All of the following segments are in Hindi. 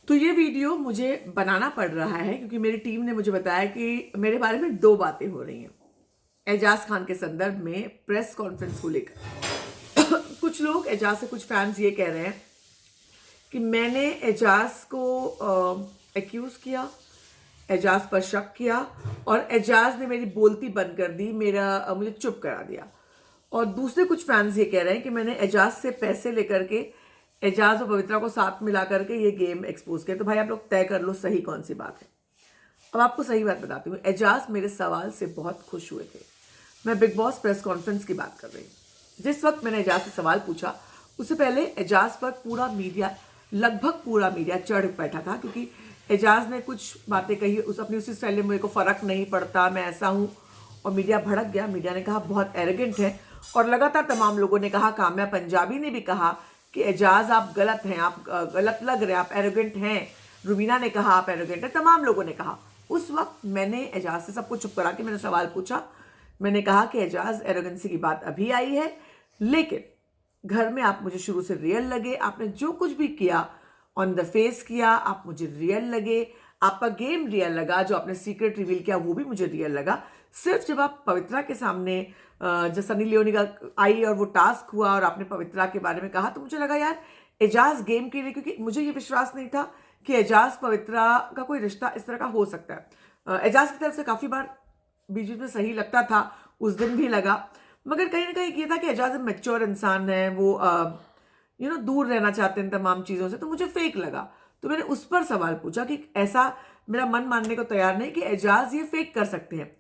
तो ये वीडियो मुझे बनाना पड़ रहा है क्योंकि मेरी टीम ने मुझे बताया कि मेरे बारे में दो बातें हो रही हैं एजाज खान के संदर्भ में प्रेस कॉन्फ्रेंस को लेकर। कुछ लोग एजाज से, कुछ फैंस ये कह रहे हैं कि मैंने एजाज को एक्यूज किया, एजाज पर शक किया और एजाज ने मेरी बोलती बंद कर दी, मुझे चुप करा दिया। और दूसरे कुछ फैंस ये कह रहे हैं कि मैंने एजाज से पैसे लेकर के एजाज और पवित्रा को साथ मिला करके ये गेम एक्सपोज किया। तो भाई आप लोग तय कर लो सही कौन सी बात है। अब आपको सही बात बताती हूँ, एजाज मेरे सवाल से बहुत खुश हुए थे। मैं बिग बॉस प्रेस कॉन्फ्रेंस की बात कर रही हूँ। जिस वक्त मैंने एजाज से सवाल पूछा उससे पहले एजाज पर पूरा मीडिया, लगभग पूरा मीडिया चढ़ बैठा था क्योंकि एजाज ने कुछ बातें कही अपनी उसी स्टाइल में, मेरे को फर्क नहीं पड़ता, मैं ऐसा हूँ। और मीडिया भड़क गया। मीडिया ने कहा बहुत एरोगेंट है और लगातार तमाम लोगों ने कहा, काम्या पंजाबी ने भी कहा कि एजाज आप गलत हैं, आप गलत लग रहे हैं, आप एरोगेंट हैं। रुबीना ने कहा आप एरोगेंट हैं, तमाम लोगों ने कहा। उस वक्त मैंने एजाज से सबको चुप करा के मैंने सवाल पूछा। मैंने कहा कि एजाज एरोगेंसी की बात अभी आई है, लेकिन घर में आप मुझे शुरू से रियल लगे। आपने जो कुछ भी किया ऑन द फेस किया, आप मुझे रियल लगे। आपका गेम रियल लगा, जो आपने सीक्रेट रिवील किया वो भी मुझे रियल लगा। सिर्फ जब आप पवित्रा के सामने जब सनी लियोनी का आई और वो टास्क हुआ और आपने पवित्रा के बारे में कहा तो मुझे लगा यार एजाज गेम के लिए, क्योंकि मुझे ये विश्वास नहीं था कि एजाज पवित्रा का कोई रिश्ता इस तरह का हो सकता है। एजाज की तरफ से काफ़ी बार बीच बीच में सही लगता था, उस दिन भी लगा, मगर कहीं ना कहीं ये था कि एजाज मैच्योर इंसान है, वो दूर रहना चाहते हैं तमाम चीज़ों से। तो मुझे फेक लगा, तो मैंने उस पर सवाल पूछा कि ऐसा मेरा मन मानने को तैयार नहीं कि एजाज ये फेक कर सकते हैं।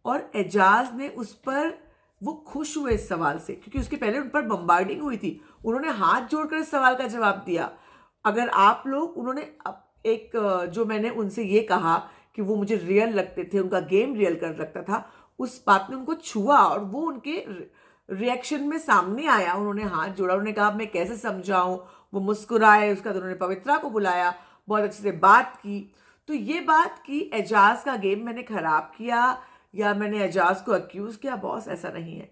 और एजाज ने उस पर, वो खुश हुए इस सवाल से क्योंकि उसके पहले उन पर बम्बार्डिंग हुई थी। उन्होंने हाथ जोड़कर इस सवाल का जवाब दिया। अगर आप लोग, उन्होंने एक जो मैंने उनसे ये कहा कि वो मुझे रियल लगते थे, उनका गेम रियल कर लगता था, उस बात ने उनको छुआ और वो उनके रिएक्शन में सामने आया। उन्होंने हाथ जोड़ा, उन्होंने कहा मैं कैसे समझाऊं। वो मुस्कुराए, उसका उन्होंने पवित्रा को बुलाया, बहुत अच्छे से बात की। तो ये बात की एजाज का गेम मैंने खराब किया या मैंने एजाज को अक्यूज किया, बॉस ऐसा नहीं है।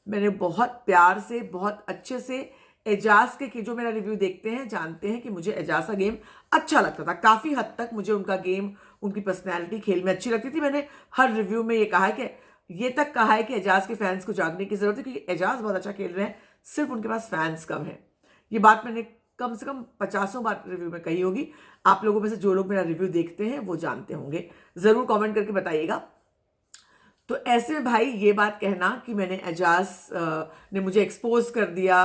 मैंने बहुत प्यार से, बहुत अच्छे से एजाज के जो मेरा रिव्यू देखते हैं जानते हैं कि मुझे एजाज का गेम अच्छा लगता था। काफ़ी हद तक मुझे उनका गेम, उनकी पर्सनैलिटी खेल में अच्छी लगती थी। मैंने हर रिव्यू में ये कहा है कि ये तक कहा है कि एजाज के फैंस को जागने की जरूरत है क्योंकि एजाज बहुत अच्छा खेल रहे हैं, सिर्फ उनके पास फैंस कम है। ये बात मैंने कम से कम 50 बार रिव्यू में कही होगी। आप लोगों में से जो लोग मेरा रिव्यू देखते हैं वो जानते होंगे, ज़रूर कमेंट करके बताइएगा। तो ऐसे में भाई ये बात कहना कि मैंने एजाज ने मुझे एक्सपोज कर दिया,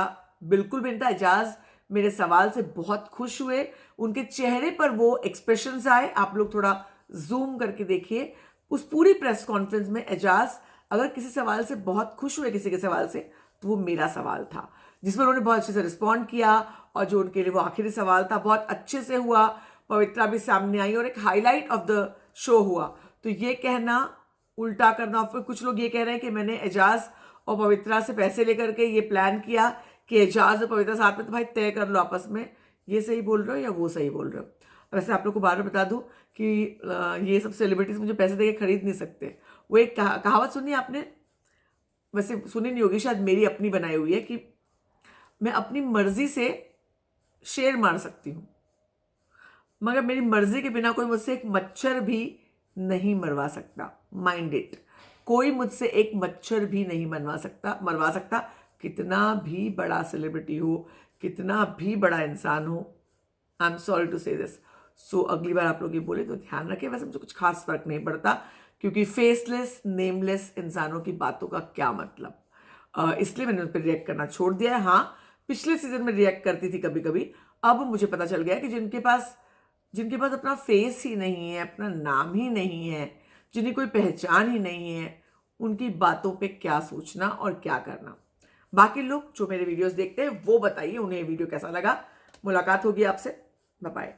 बिल्कुल भी नहीं था। एजाज मेरे सवाल से बहुत खुश हुए, उनके चेहरे पर वो एक्सप्रेशंस आए। आप लोग थोड़ा जूम करके देखिए उस पूरी प्रेस कॉन्फ्रेंस में। एजाज अगर किसी सवाल से बहुत खुश हुए, किसी के सवाल से, तो वो मेरा सवाल था जिसमें उन्होंने बहुत अच्छे से रिस्पॉन्ड किया। और जो उनके लिए वो आखिरी सवाल था बहुत अच्छे से हुआ। पवित्रा भी सामने आई और एक हाईलाइट ऑफ द शो हुआ। तो ये कहना, उल्टा करना, फिर कुछ लोग ये कह रहे हैं कि मैंने एजाज और पवित्रा से पैसे लेकर के ये प्लान किया कि एजाज और पवित्रा साथ में, तो भाई तय कर लो आपस में, ये सही बोल रहे हो या वो सही बोल रहे हो। वैसे आप लोग को बार बार बता दूं कि ये सब सेलिब्रिटीज मुझे पैसे देके खरीद नहीं सकते। वो एक कहावत सुनी आपने, वैसे सुनी नहीं होगी शायद, मेरी अपनी बनाई हुई है कि मैं अपनी मर्जी से शेर मार सकती हूँ मगर मेरी मर्जी के बिना कोई मुझसे एक मच्छर भी नहीं मरवा सकता। माइंड इट, कोई मुझसे एक मच्छर भी नहीं मरवा सकता, कितना भी बड़ा सेलिब्रिटी हो, कितना भी बड़ा इंसान हो। आई एम सॉरी टू से दिस। सो अगली बार आप लोग ये बोले तो ध्यान रखें। वैसे मुझे कुछ खास फर्क नहीं पड़ता क्योंकि फेसलेस, नेमलेस इंसानों की बातों का क्या मतलब, इसलिए मैंने उन पर रिएक्ट करना छोड़ दिया है। हाँ, पिछले सीजन में रिएक्ट करती थी कभी कभी। अब मुझे पता चल गया कि जिनके पास अपना फेस ही नहीं है, अपना नाम ही नहीं है, जिन्हें कोई पहचान ही नहीं है, उनकी बातों पे क्या सोचना और क्या करना। बाकी लोग जो मेरे वीडियोस देखते हैं वो बताइए उन्हें ये वीडियो कैसा लगा। मुलाकात होगी आपसे, बाय बाय।